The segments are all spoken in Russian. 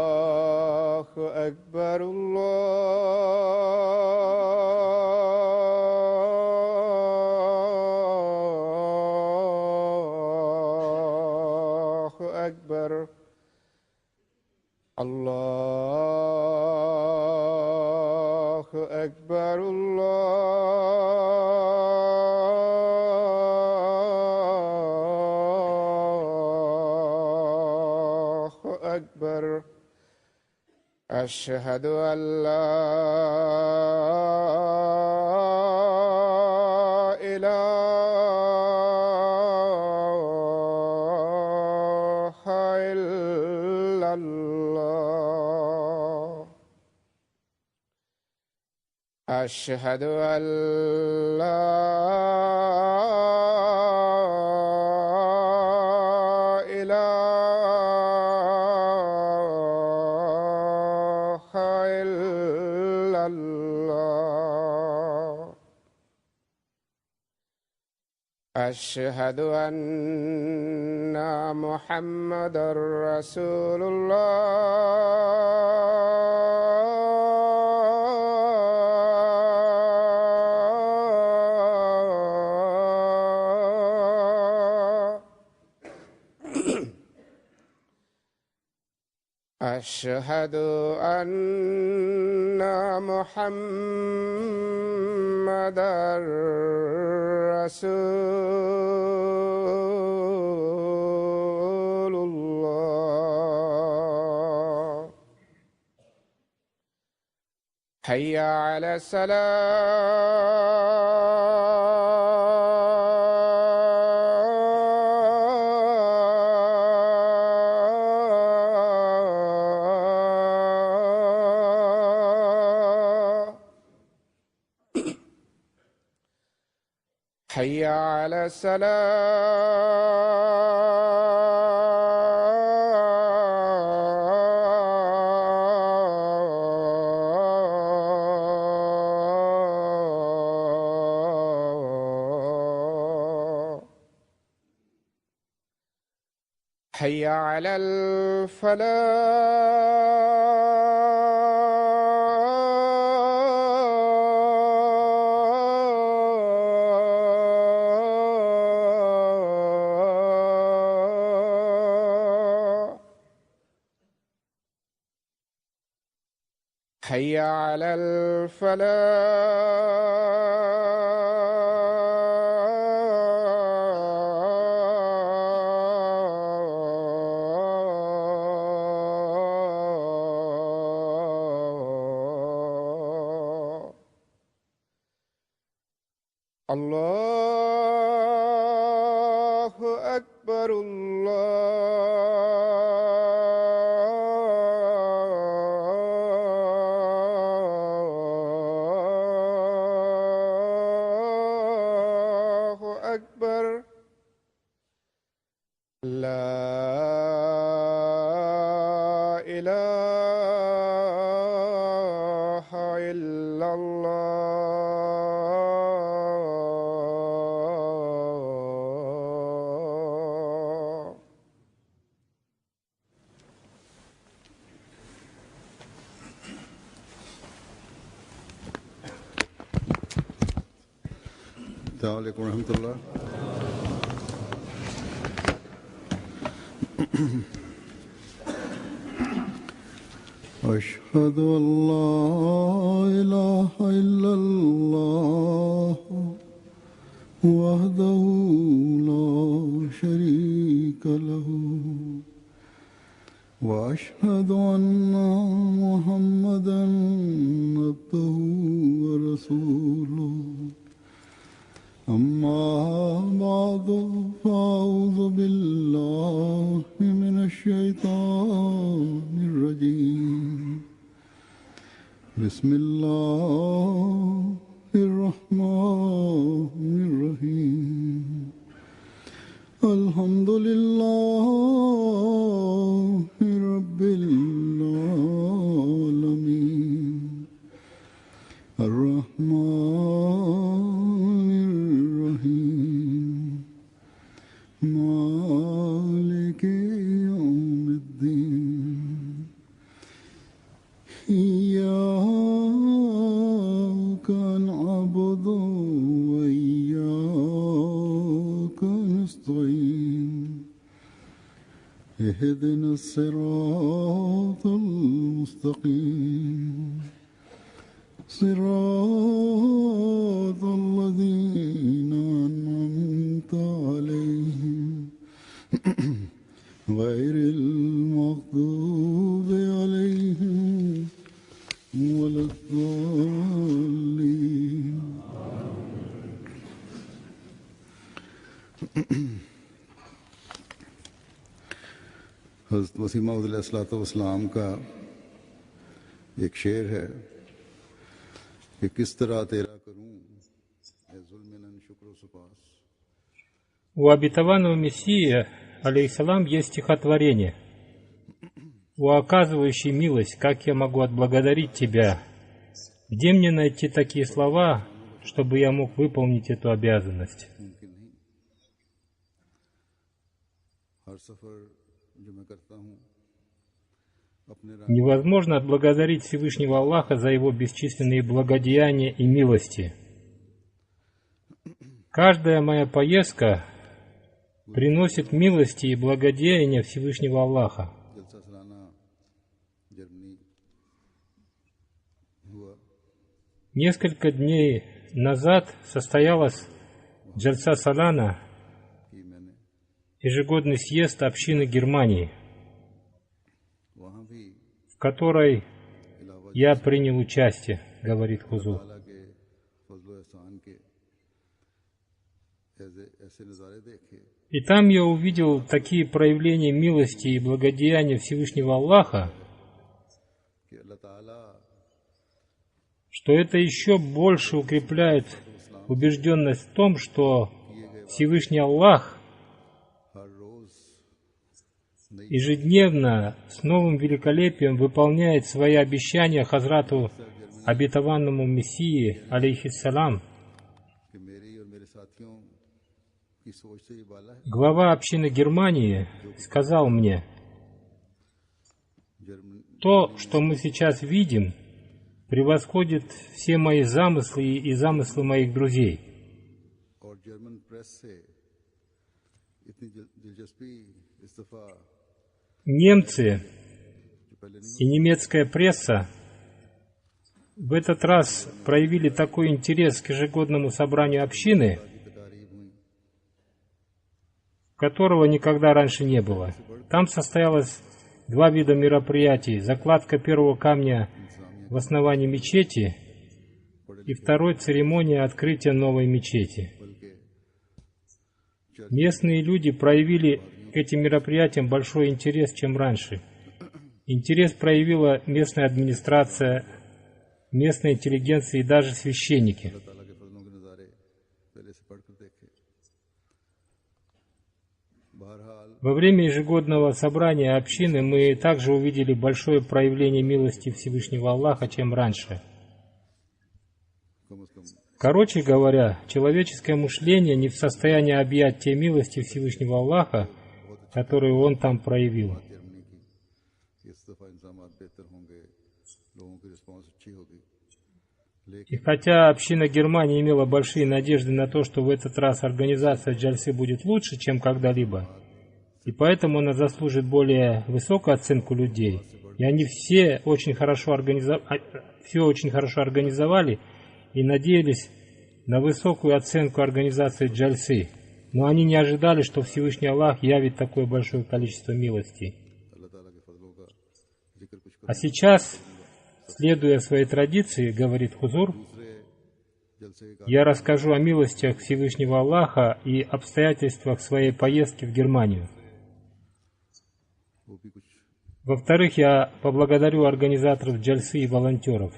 الله أكبر الله أكبر الله أكبر الله أكبر أشهد أن لا إله إلا الله أشهد أن لا إله إلا الله أشهد أن محمدًا رسول الله أشهد أن محمدًا رسول الله حي على الصلاة حي على الصلاة حي على الفلاح حي على الفلاح الله أكبر الله أكبر لا إله إلا الله السلام عليكم ورحمة الله. أشهد أن لا إله إلا الله وحده لا شريك له وأشهد أن محمدًا عبده ورسوله أما بعد فأعوذ بالله من الشيطان الرجيم بسم الله الرحمن الرحيم الحمد لله رب العالمين الرحمن الرحيم مالك اهدنا الصراط المستقيم صراط الذين أنعمت عليهم غير المغضوب عليهم ولا الضالين. हज़रत मसीह मऊद अलैहिस्सलाम का एक शेर है कि किस तरह तेरा करूं ए ज़ुल्मन शुक्र सुपास. У обетованного Мессии, алейхиссалам, есть стихотворение: «О оказывающий милость, как я могу отблагодарить Тебя? Где мне найти такие слова, чтобы я мог выполнить эту обязанность?» Невозможно отблагодарить Всевышнего Аллаха за Его бесчисленные благодеяния и милости. Каждая моя поездка приносит милости и благодеяния Всевышнего Аллаха. Несколько дней назад состоялась Джальса Салана, ежегодный съезд общины Германии, в которой я принял участие, говорит Хузур. И там я увидел такие проявления милости и благодеяния Всевышнего Аллаха, что это еще больше укрепляет убежденность в том, что Всевышний Аллах ежедневно с новым великолепием выполняет свои обещания Хазрату обетованному Мессии, алейхиссалам. Глава общины Германии сказал мне: то, что мы сейчас видим, превосходит все мои замыслы и замыслы моих друзей. Немцы и немецкая пресса в этот раз проявили такой интерес к ежегодному собранию общины, которого никогда раньше не было. Там состоялось два вида мероприятий: закладка первого камня в основании мечети и второй церемония открытия новой мечети. Местные люди проявили к этим мероприятиям большой интерес, чем раньше. Интерес проявила местная администрация, местная интеллигенция и даже священники. Во время ежегодного собрания общины мы также увидели большое проявление милости Всевышнего Аллаха, чем раньше. Короче говоря, человеческое мышление не в состоянии объять те милости Всевышнего Аллаха, которые Он там проявил. И хотя община Германии имела большие надежды на то, что в этот раз организация Джальсы будет лучше, чем когда-либо, и поэтому она заслужит более высокую оценку людей, и они все очень хорошо организовали и надеялись на высокую оценку организации Джальсы, но они не ожидали, что Всевышний Аллах явит такое большое количество милостей. А сейчас, следуя своей традиции, говорит Хузур, я расскажу о милостях Всевышнего Аллаха и обстоятельствах своей поездки в Германию. Во-вторых, я поблагодарю организаторов Джальсы и волонтеров.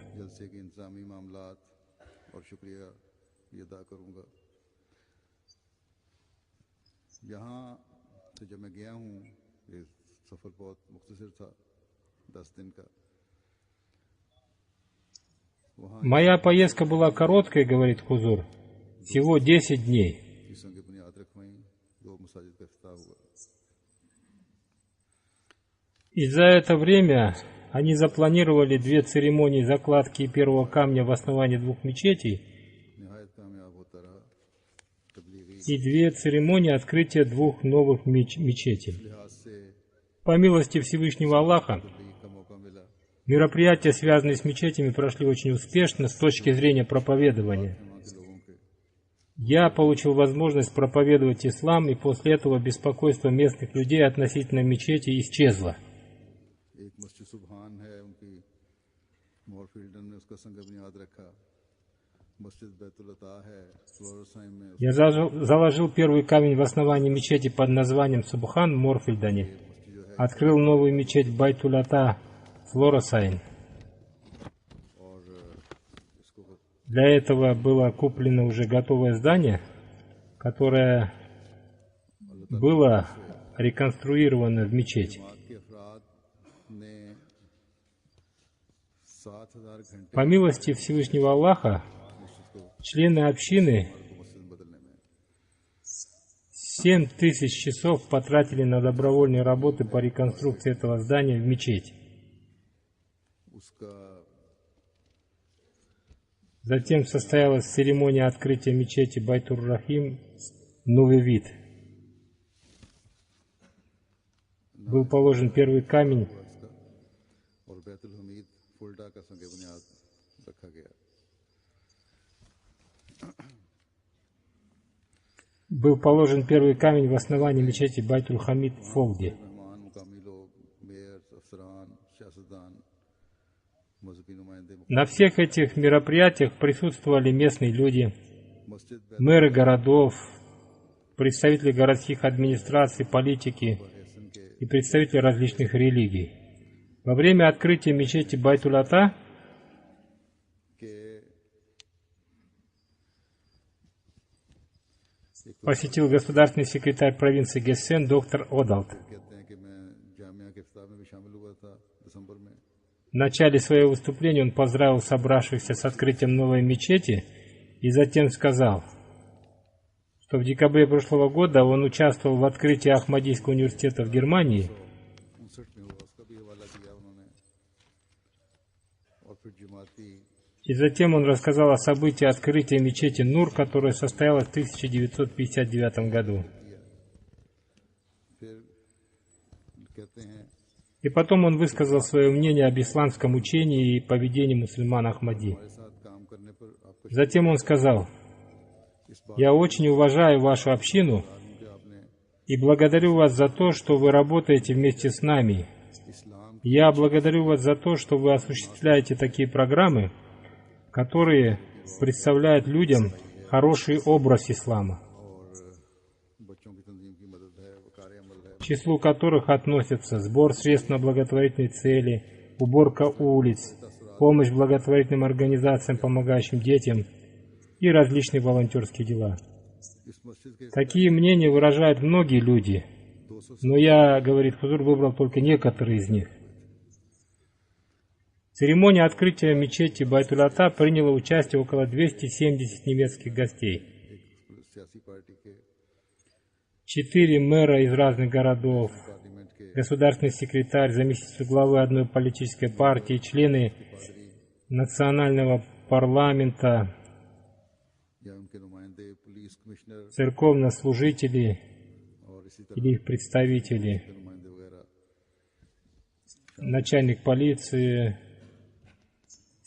Моя поездка была короткой, говорит Хузур, всего 10 дней. И за это время они запланировали 2 церемонии закладки первого камня в основании 2 мечетей и 2 церемонии открытия 2 новых мечетей. По милости Всевышнего Аллаха, तबलीग का मौका मिला। мероприятия, связанные с мечетями, прошли очень успешно с точки зрения проповедования. वहाँ के लोगों के Я получил возможность проповедовать ислам, и после этого беспокойство местных людей относительно мечети исчезло. एक मस्जिद सुबहान है उनकी, मोरफील्डन ने उसका संग बुनियाद रखा। मस्जिद बैतुल अता है फ्लोरसाइन में, Я заложил первый камень в основании мечети под названием Субхан в Морфильдоне. Открыл новую мечеть Байтуль-Ата Флорасайн. और इसको Для этого было куплено уже готовое здание, которое было реконструировано в мечеть. जमात के अफराद ने 7,000 घंटे По милости Всевышнего Аллаха, члены общины मस्जिद बदलने में, 7000 часов потратили на добровольные работы по реконструкции этого здания в мечеть. उसका Затем состоялась церемония открытия мечети Байтур-Рахим «Новый вид». Был положен первый камень, और बैतुल हमीद फुलडा का संग बुनियाद रखा गया। был положен первый камень в основании мечети Байтуль-Хамид в Фолде. मेहमान मुकामी लोग, मेयर, अफसरान, सियासतदान, मजहबी नुमाइंदे, На всех этих мероприятиях присутствовали местные люди, मस्जिद мэры городов, представители городских администраций, политики बैसन के и представители различных религий. Во время открытия мечети Байтуль-Ата के посетил государственный секретарь провинции Гессен доктор Одалт. कहते हैं कि मैं जामिया के इफ्तार में भी शामिल हुआ था दिसंबर में। В начале своего выступления он поздравил собравшихся с открытием новой мечети и затем сказал, что в декабре прошлого года он участвовал в открытии Ахмадийского университета в Германии, 59 में हुआ, उसका भी हवाला दिया उन्होंने। और फिर जमाती и затем он рассказал о событии открытия мечети Нур, которое состоялось в 1959 году. फिर कहते हैं И потом он высказал свое мнение об исламском учении и поведении мусульман Ахмади. हमारे साथ काम करने पर आपका Затем он сказал, इस बात «Я очень уважаю вашу общину कि आपने и благодарю вас за то, что вы работаете вместе с нами. इस्लाम Я благодарю вас за то, что вы осуществляете такие программы, которые представляют людям хороший образ ислама, और बच्चों की तंजीम की मदद है, वकार अमल है, к числу которых относятся сбор средств на благотворительные цели, уборка улиц, помощь благотворительным организациям, помогающим детям и различные волонтерские дела». इस मस्जिद के Такие мнения выражают многие люди, но я, говорит Хузур, выбрал только некоторые из них. В церемонии открытия мечети Байтуль-Ата приняло участие около 270 немецких гостей. सियासी पार्टी के 4 мэра из разных городов, पार्लियामेंट के государственный секретарь, заместитель главы одной политической партии, члены национального парламента, या उनके नुमाइंदे, पुलिस कमिश्नर церковнослужители और इसी तरह или их представители, के नुमाइंदे वगैरह начальник полиции,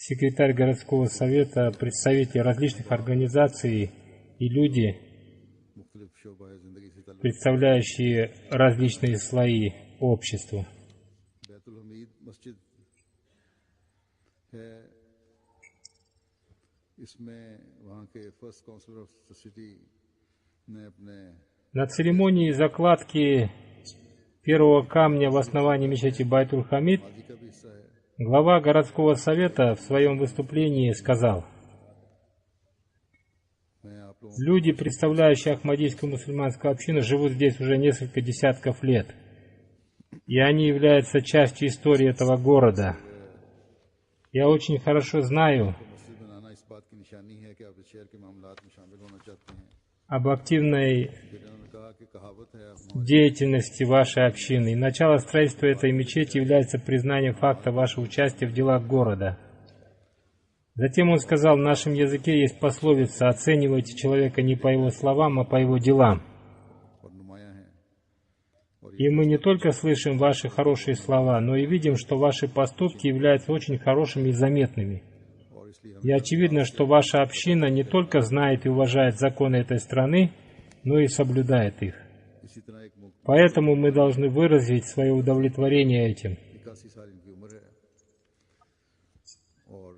секретарь городского совета, представители различных организаций и люди, मुख्तलिफ शोबा जिंदगी से ताल्लुक़ представляющие различные слои общества. बैतुल हमीद मस्जिद है। इसमें वहाँ के first councillor of the city ने अपने На церемонии закладки первого камня в основании мечети Байтуль-Хамид हाजी का भी हिस्सा है। глава городского совета в своем выступлении сказал: मैं आप लोगों «Люди, представляющие Ахмадийскую мусульманскую общину, живут здесь уже несколько десятков лет, и они являются частью истории этого города. Я очень хорошо знаю को मस्जिद बनाना इस बात की निशानी है कि आप इस शहर के मामलात में शामिल होना चाहते हैं। об активной फिर उन्होंने कहा कि कहावत है деятельности вашей общины, и начало строительства этой мечети является признанием факта вашего участия в делах города». Затем он сказал: «В нашем языке есть пословица: оценивайте человека не по его словам, а по его делам». और नुमाया है И мы не только слышим ваши хорошие слова, но и видим, что ваши поступки являются очень хорошими и заметными. И очевидно, что ваша община не только знает и уважает законы этой страны, но и соблюдает их. इसी तरह एक मुक्त Поэтому мы должны выразить свое удовлетворение этим. 81 साल इनकी उम्र है और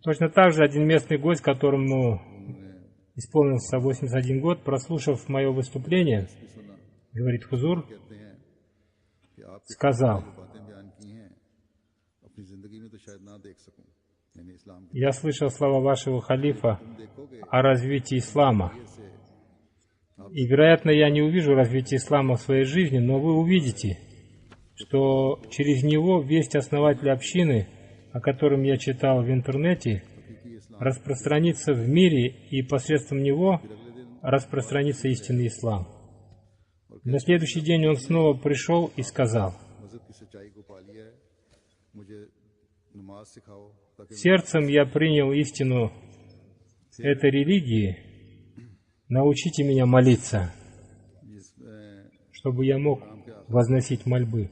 Точно так же один местный гость, которому उन्होंने исполнился 81 год, прослушав мое выступление, भी सुना говорит Хузур, कहते हैं कि आपके сказал: जो बातें बयान की हैं अपनी जिंदगी में तो शायद ना देख सकूं यानी इस्लाम की я слышал слова вашего халифа तुम देखोगे о развитии ислама. से И, вероятно, я не увижу развития ислама в своей жизни, но вы увидите, что через него весть основателя общины, о котором я читал в интернете, हकीकी इस्लाम распространится в мире, и посредством него распространится истинный ислам. На следующий день он снова пришел и сказал: मस्जिद की सच्चाई को पा लिया है मुझे नमाज सिखाओ ताकि сердцем я принял истину этой религии, научите меня молиться, जिसमें чтобы я мог возносить мольбы.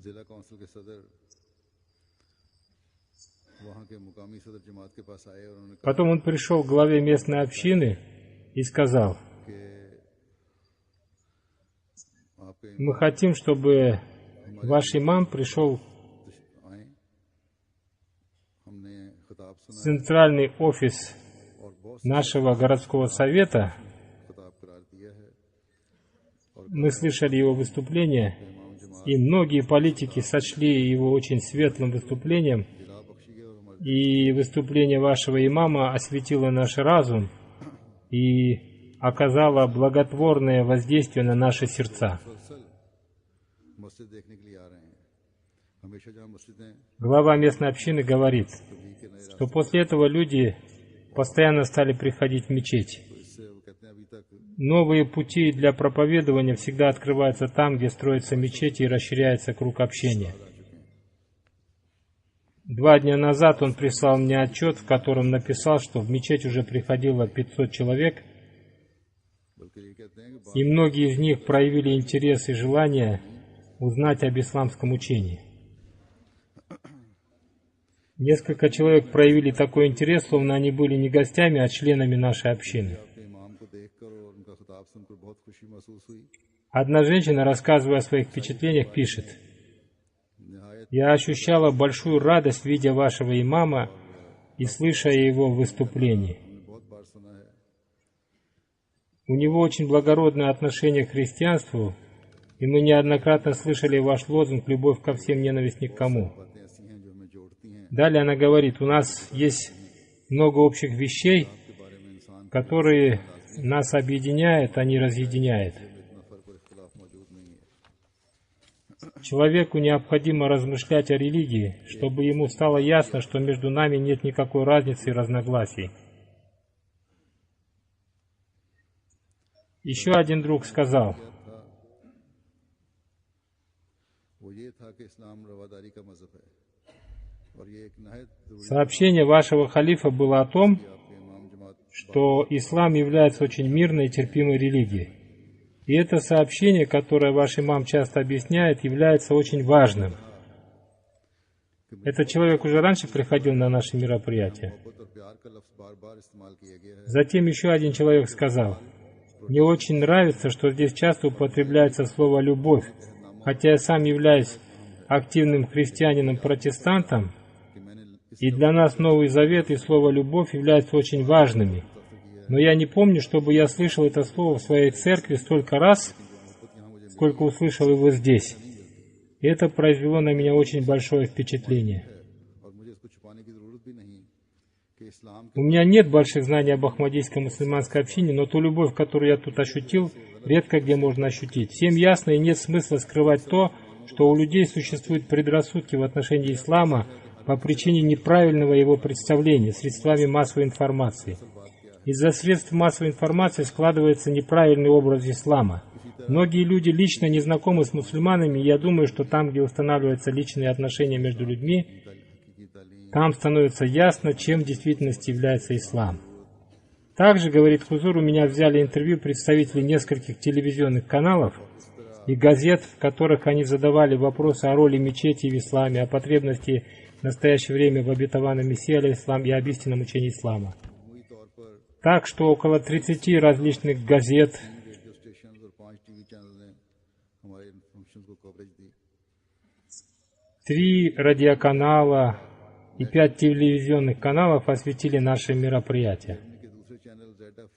जिला काउंसिल के सदर वहाँ के मुकामी सदर जमात के पास आए और उन्होंने कहा Потом он пришел к главе местной общины и сказал: कि आपके мы хотим, чтобы ваш имам пришел आए हमने खिताब в सुना центральный офис और बहुत нашего городского совета. खिताब करार दिया है Мы слышали его выступление, इमाम जमात и многие политики сочли его очень светлым выступлением, दिला बख्शी और हमारे и выступление вашего имама осветило наш разум и оказало благотворное воздействие на наши сердца. मुसलसल मस्जिद देखने के लिए आ रहे हैं हमेशा जहाँ मस्जिदें Глава местной общины говорит, तबलीग के नए что после этого люди постоянно стали приходить в мечеть. तो इससे वो कहते हैं अभी तक Новые пути для проповедования всегда открываются там, где строятся мечети и расширяется круг общения. 2 дня назад он прислал мне отчет, в котором написал, что в мечеть уже приходило 500 человек, बल्कि ये कहते हैं कि и многие из них проявили интерес и желание узнать об исламском учении. Несколько человек проявили такой интерес, словно они были не гостями, а членами нашей общины. आपके इमाम को देखकर और उनका खिताब सुनकर बहुत खुशी महसूस हुई Одна женщина, рассказывая о своих впечатлениях, пишет: नहायत «Я ощущала большую радость, видя вашего имама и слыша его выступлении. हमने बहुत बार सुना है У него очень благородное отношение к христианству, и мы неоднократно слышали ваш лозунг «Любовь ко всем, ненависть ни к кому». बातें ऐसी हैं जो हमें जोड़ती हैं Далее она говорит: у нас есть много общих вещей, के बारे में इंसान которые нас объединяют, а не разъединяют. में इतना फर्क और इख्तलाफ मौजूद नहीं है Человеку необходимо размышлять о религии, чтобы ему стало ясно, что между нами нет никакой разницы и разногласий. Еще один друг сказал: वो ये था कि इस्लाम रवादारी का मजहब है और ये एक नहायत जरूरी сообщение вашего халифа было о том, आपके इमाम जमात что ислам является очень мирной и терпимой религией. И это сообщение, которое ваш имам часто объясняет, является очень важным. Этот человек уже раньше приходил на наши мероприятия. मोहब्बत और प्यार का लफ्ज बार बार इस्तेमाल किया गया है Затем еще один человек сказал: «Мне очень нравится, что здесь часто употребляется слово «любовь», хотя я сам являюсь активным христианином-протестантом, कि मैंने इस и для нас Новый Завет и слово «любовь» являются очень важными. Но я не помню, чтобы я слышал это слово в своей церкви столько раз, сколько услышал его здесь. И это произвело на меня очень большое впечатление. और मुझे इसको छुपाने की जरूरत भी नहीं कि इस्लाम У меня нет больших знаний об ахмадийской мусульманской общине, но ту любовь, которую я тут ощутил, редко где можно ощутить. Всем ясно, и нет смысла скрывать то, что у людей существуют предрассудки в отношении ислама по причине неправильного его представления средствами массовой информации. Из-за средств массовой информации складывается неправильный образ ислама. Многие люди лично не знакомы с мусульманами, и я думаю, что там, где устанавливаются личные отношения между людьми, там становится ясно, чем в действительности является ислам. Также, говорит Хузур, у меня взяли интервью представители нескольких телевизионных каналов, и газет, в которых они задавали вопросы о роли мечети в исламе, о потребности в настоящее время в обетованном Мессии алейхиссалам и об истинном учении ислама. मजमूई तौर पर Так что около 30 различных газет, 3 रेडियो स्टेशन और 5 टीवी चैनल ने हमारे इन फंक्शन को कवरेज दी। 3 радиоканала и 5 телевизионных каналов осветили наши мероприятия. के दूसरे चैनल ZF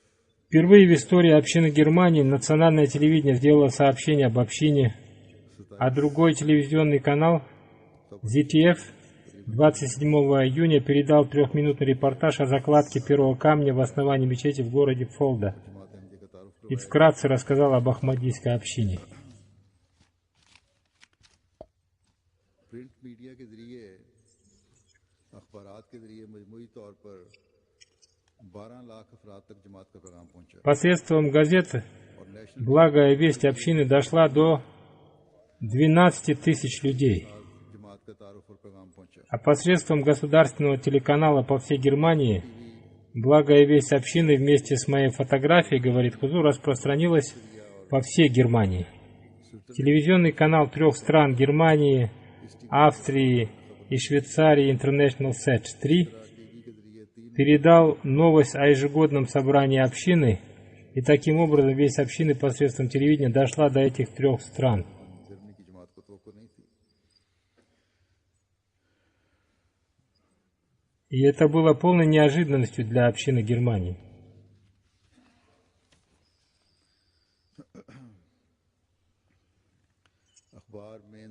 Впервые в истории общины Германии национальное телевидение сделало сообщение об общине, а другой телевизионный канал ZDF 27 июня передал 3-минутный репортаж о закладке первого камня в основании мечети в городе Фолда जमात अहमदी का तारुफ и вкратце рассказал об ахмадийской общине. प्रिंट मीडिया के जरिए अखबारात के जरिए मजमूई तौर पर 12 लाख अफराद तक जमात का पैगाम पहुंचा Посредством газеты और नेशनल благая весть общины дошла до 12 тысяч людей, जमात का तारुफ और पैगाम पहुंचा। а посредством государственного телеканала по всей Германии благая весть общины вместе с моей фотографией, говорит Хузур, распространилась по всей Германии. Телевизионный канал 3 стран Германии, Австрии и Швейцарии International Set 3 передал новость о ежегодном собрании общины, и таким образом весть общины посредством телевидения дошла до этих 3 стран. जर्मनी की जमात को तो नहीं थी। И это было полной неожиданностью для общины Германии. अखबार मेन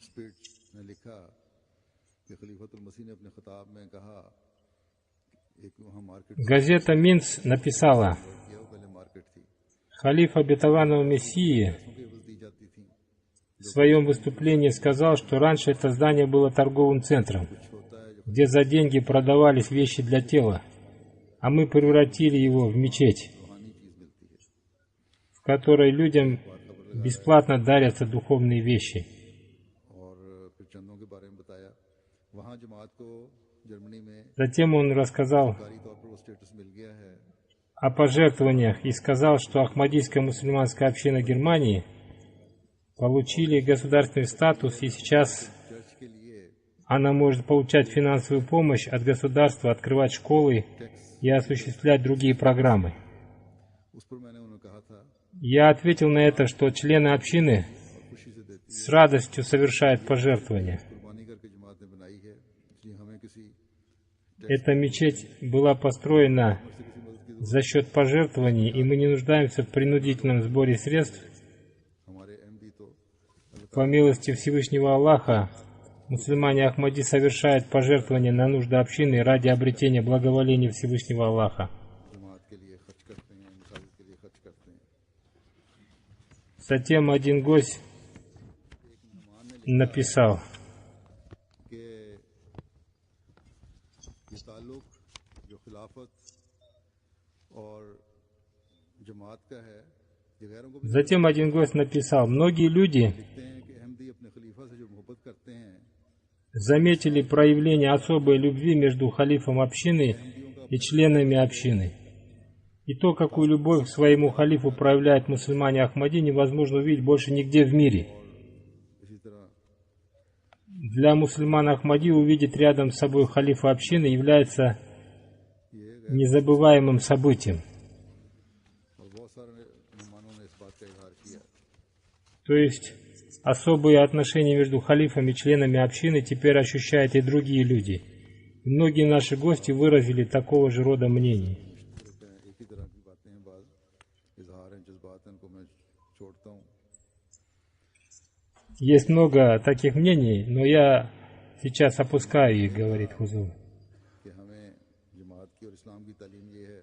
स्पिरिट ने लिखा कि खलीफतुल मसीह ने अपने खिताब में कहा एक वहाँ मार्केट Газета «Минц» написала: किया वो पहले मार्केट थी, халиф обетованного Мессии केवल दी जाती थी, в своем выступлении сказал, что раньше это здание было торговым центром, где за деньги продавались вещи для тела, а мы превратили его в мечеть, в которой людям бесплатно дарятся духовные вещи. और फिर चंदों के बारे में बताया। वहाँ जमात को जर्मनी में Затем он рассказал सरकारी तौर पर वो स्टेटस मिल गया है о пожертвованиях и сказал, что Ахмадийская мусульманская община Германии получили государственный статус, и сейчас चर्च के लिए она может получать финансовую помощь от государства, открывать школы и осуществлять другие программы. उस पर मैंने उन्हें कहा था Я ответил на это, что члены общины खुशी से देती с радостью совершают пожертвования. कुर्बानी करके जमात ने बनाई है, इसलिए हमें किसी Эта мечеть была построена за счет пожертвований, и мы не нуждаемся в принудительном сборе средств. हमारे एमडी तो По милости Всевышнего Аллаха, мусульмане Ахмади совершают пожертвования на нужды общины ради обретения благоволения Всевышнего Аллаха. जमात के लिए खर्च करते हैं, मसाजिद के लिए खर्च करते हैं। Затем один гость написал: कि ये ताल्लुक जो खिलाफत और जमात का है, ये गैरों को भी Затем один гость написал: многие люди देखते हैं कि अहमदी अपने खलीफा से जो मोहब्बत करते हैं, заметили проявление особой любви между халифом общины и членами общины. И то, какую любовь к своему халифу проявляют мусульмане Ахмади, невозможно увидеть больше нигде в мире. इसी तरह Для мусульман Ахмади увидеть рядом с собой халифа общины является незабываемым событием. और बहुत सारे मेहमानों ने इस बात का इजहार किया। То есть особые отношения между халифом и членами общины теперь ощущают и другие люди. И многие наши гости выразили такого же рода мнение. एक ही तरह की बातें हैं, बात इजहार हैं, जज्बात हैं, उनको मैं छोड़ता हूँ। Есть много таких мнений, но я сейчас опускаю их, говорит Хузур. कि हमें जमात की और इस्लाम की तालीम ये है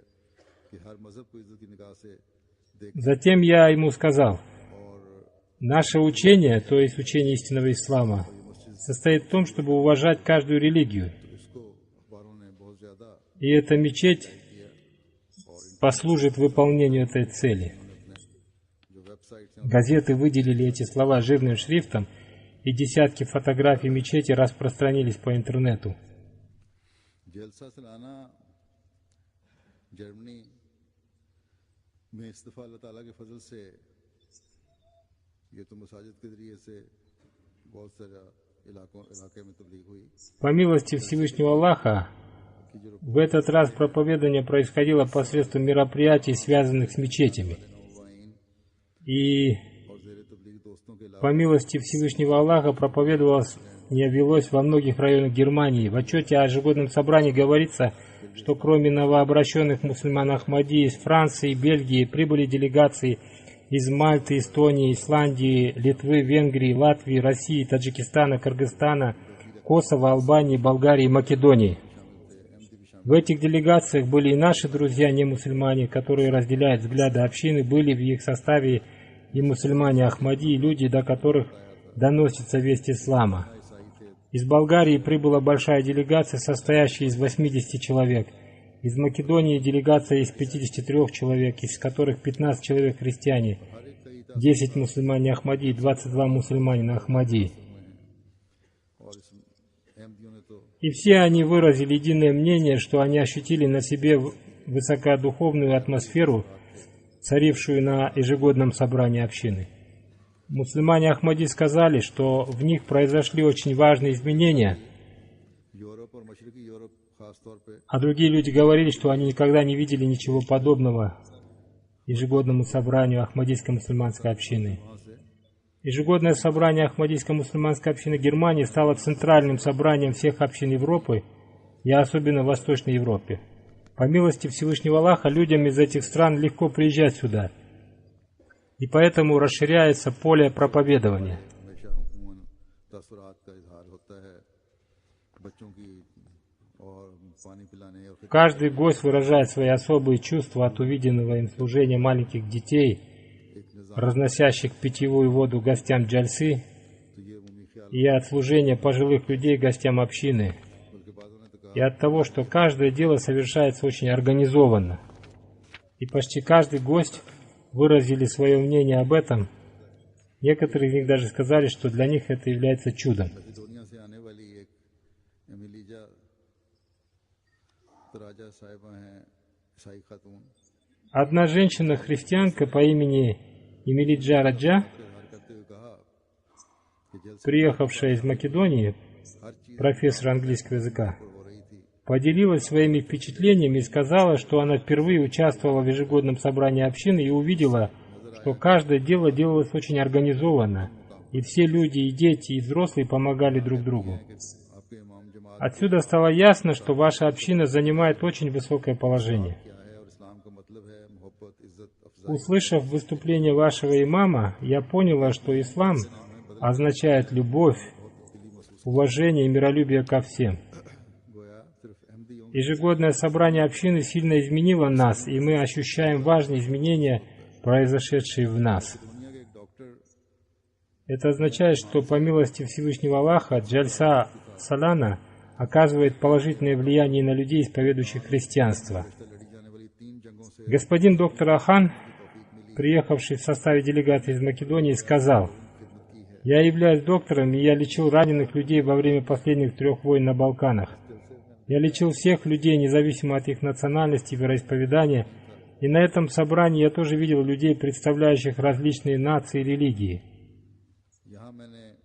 कि हर मजहब को इज्जत की निगाह से देख Затем я ему сказал: наше учение, то есть учение истинного ислама, состоит в том, чтобы уважать каждую религию. इसको अखबारों ने बहुत ज्यादा И эта мечеть послужит выполнению этой цели. जो वेबसाइट हैं Газеты выделили эти слова жирным шрифтом, и десятки фотографий мечети распространились по интернету. जलसा सालाना जर्मनी में इस दफा अल्लाह ताला के फजल से ये तो मसाजिद के जरिए से बहुत सारा इलाके में तबलीग हुई По милости Всевышнего Аллаха, कि जो в этот раз проповедование происходило посредством мероприятий, связанных с мечетями. वाइन И और ज़ेर तबलीग दोस्तों के по милости Всевышнего Аллаха проповедовалось не велось во многих районах Германии. В отчете о ежегодном собрании говорится, что кроме новообращенных мусульман Ахмади из Франции и Бельгии прибыли делегации из Мальты, Эстонии, Исландии, Литвы, Венгрии, Латвии, России, Таджикистана, Кыргызстана, Косово, Албании, Болгарии и Македонии. В этих делегациях были и наши друзья, не мусульмане, которые разделяют взгляды общины, были в их составе и мусульмане Ахмади, и люди, до которых доносится весть ислама. Из Болгарии прибыла большая делегация, состоящая из 80 человек. Из Македонии делегация из 53 человек, из которых 15 человек христиане, 10 мусульмане Ахмади и 22 мусульманина Ахмади. और इस अहमदियों ने तो И все они выразили единое мнение, что они ощутили на себе высокодуховную атмосферу, царившую на ежегодном собрании общины. Мусульмане Ахмади сказали, что в них произошли очень важные изменения, यूरोप और मशरकी यूरोप खास तौर पे а другие люди говорили, что они никогда не видели ничего подобного ежегодному собранию Ахмадийской мусульманской общины. Ежегодное собрание Ахмадийской мусульманской общины Германии стало центральным собранием всех общин Европы и особенно в Восточной Европе. По милости Всевышнего Аллаха людям из этих стран легко приезжать сюда, и поэтому расширяется поле проповедования. हमेशा उमूमन तसरात का इजहार होता है बच्चों की और पानी पिलाने और फिर Каждый гость выражает свои особые чувства от увиденного им служения маленьких детей, разносящих питьевую воду гостям джальсы, तो ये उम्मीद ख्याल и от служения пожилых людей гостям общины, बल्कि बादों ने तो कहा и от того, что каждое дело совершается очень организованно. И почти каждый гость выразили свое мнение об этом. Некоторые из них даже сказали, что для них это является чудом. मैसेडोनिया से आने वाली एक एमिलीजा तराजा साहिबा हैं ईसाई खातून Одна женщина-христианка по имени Эмилиджа Раджа, इजहार करते हुए कहा कि जेल से приехавшая из Македонии, हर चीज профессор английского языка, हो रही थी поделилась своими впечатлениями и сказала, что она впервые участвовала в ежегодном собрании общины и увидела, что каждое дело делалось очень организованно, и все люди, и дети, и взрослые помогали друг другу. आपके इमाम जमात Отсюда стало ясно, что ваша община занимает очень высокое положение. क्या है और इस्लाम का मतलब है मोहब्बत इज्जत अफजाई Услышав выступление вашего имама, я поняла, что ислам означает любовь, уважение и миролюбие ко всем. गोया सिर्फ अहमदियों Ежегодное собрание общины сильно изменило нас, и мы ощущаем важные изменения, произошедшие в нас. दुनिया के एक डॉक्टर Это означает, что по милости Всевышнего Аллаха Джальса Салана оказывает положительное влияние на людей, исповедующих христианство. लड़ी जाने वाली 3 जंगों से Господин доктор Ахан, приехавший в составе делегации из Македонии, сказал: «Я являюсь доктором, и я лечил раненых людей во время последних 3 войн на Балканах. Я лечил всех людей, независимо от их национальности и вероисповедания, и на этом собрании я тоже видел людей, представляющих различные нации и религии. यहाँ मैंने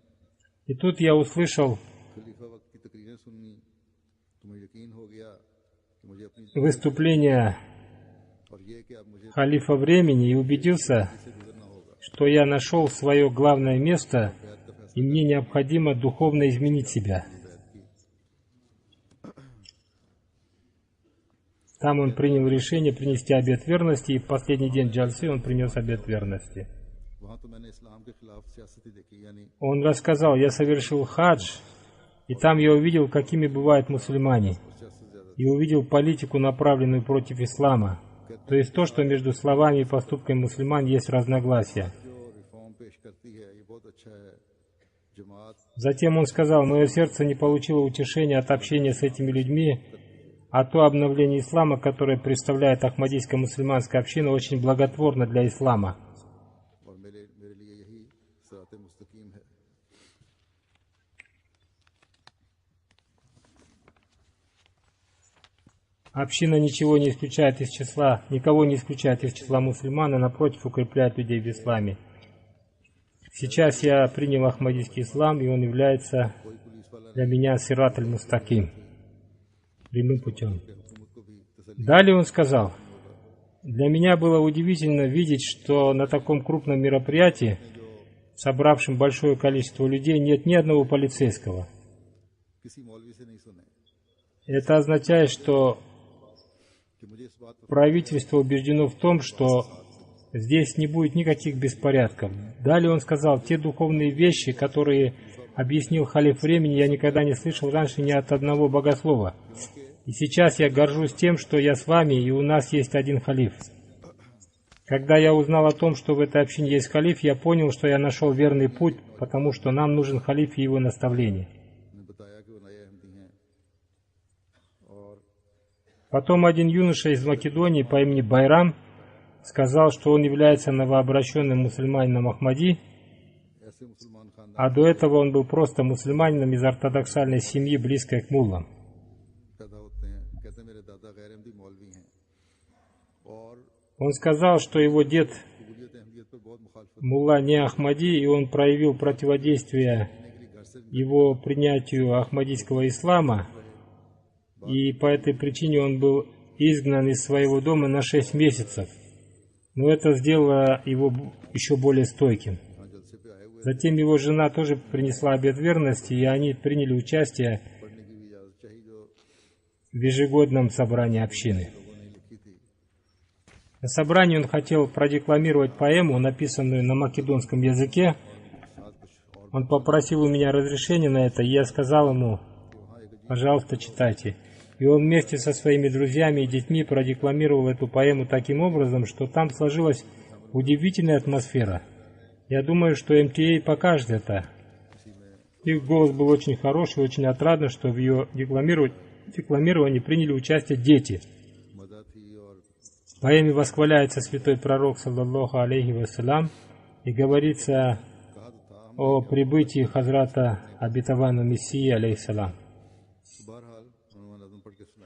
И тут я услышал खलीफा वक्त की तकरीरें सुनी तो मुझे यकीन हो गया कि मुझे अपनी выступление और ये कि अब मुझे халифа времени и убедился, से गुजरना होगा что я нашел свое главное место, и мне необходимо духовно изменить себя». Там он принял решение принести обет верности, и в последний день джальсы он принес обет верности. वहाँ तो मैंने इस्लाम के खिलाफ सियासती देखी यानी Он рассказал: «Я совершил хадж, и там я увидел, какими бывают мусульмане, и увидел политику, направленную против ислама, то есть то, что между словами и поступками мусульман есть разногласия». जो रिफॉर्म पेश करती है ये बहुत अच्छा है जमात Затем он сказал: «Мое сердце не получило утешения от общения с этими людьми, а то обновление ислама, которое представляет Ахмадийская мусульманская община, очень благотворно для ислама». और मेरे लिए यही सिरात मुस्तकीम है Община ничего не исключает из числа, никого не исключает из числа мусульман, а напротив укрепляет людей в исламе. Сейчас я принял ахмадийский ислам, и он является для меня сират аль-мустаким, прямым путем. Далее он сказал: для меня было удивительно видеть, что на таком крупном мероприятии, собравшем большое количество людей, нет ни одного полицейского. Это означает, что правительство убеждено в том, что здесь не будет никаких беспорядков. Далее он сказал: те духовные вещи, которые объяснил халиф времени, я никогда не слышал раньше ни от одного богослова. И сейчас я горжусь тем, что я с вами, и у нас есть один халиф. Когда я узнал о том, что в этой общине есть халиф, я понял, что я нашел верный путь, потому что нам нужен халиф и его наставление. Потом один юноша из Македонии по имени Байрам сказал, что он является новообращенным мусульманином Ахмади, а до этого он был просто мусульманином из ортодоксальной семьи, близкой к муллам. Он сказал, что его дед мулла не Ахмади, и он проявил противодействие его принятию ахмадийского ислама, и по этой причине он был изгнан из своего дома на 6 месяцев. Но это сделало его еще более стойким. Затем его жена тоже принесла обет верности, и они приняли участие в ежегодном собрании общины. На собрании он хотел продекламировать поэму, написанную на македонском языке. Он попросил у меня разрешения на это, и я сказал ему: пожалуйста, читайте. И он вместе со своими друзьями и детьми продекламировал эту поэму таким образом, что там сложилась удивительная атмосфера. Я думаю, что МТА покажет это. Их голос был очень хороший, очень отрадно, что в ее декламировании приняли участие дети. В поэме восхваляется святой пророк, саллаллаху алейхи вассалям, и говорится о прибытии Хазрата обетованного Мессии, алейхиссалам.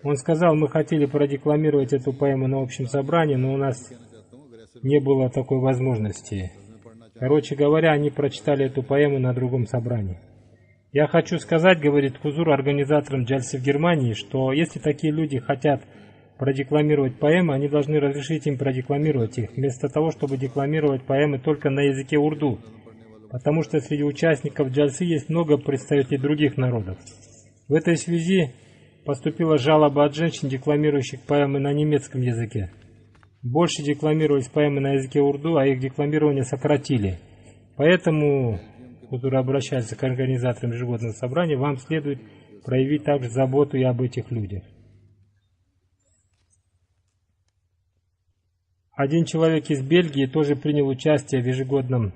Он сказал: мы хотели продекламировать эту поэму на общем собрании, но у нас не было такой возможности. Короче говоря, они прочитали эту поэму на другом собрании. Я хочу сказать, говорит Хузур, организаторам джальсы в Германии, что если такие люди хотят продекламировать поэмы, они должны разрешить им продекламировать их, вместо того, чтобы декламировать поэмы только на языке урду, потому что среди участников джальсы есть много представителей других народов. В этой связи поступила жалоба от женщин, декламирующих поэмы на немецком языке. Больше декламировались поэмы на языке урду, а их декламирование сократили. Поэтому, который обращается к организаторам ежегодного собрания, вам следует проявить также заботу и об этих людях. Один человек из Бельгии тоже принял участие в ежегодном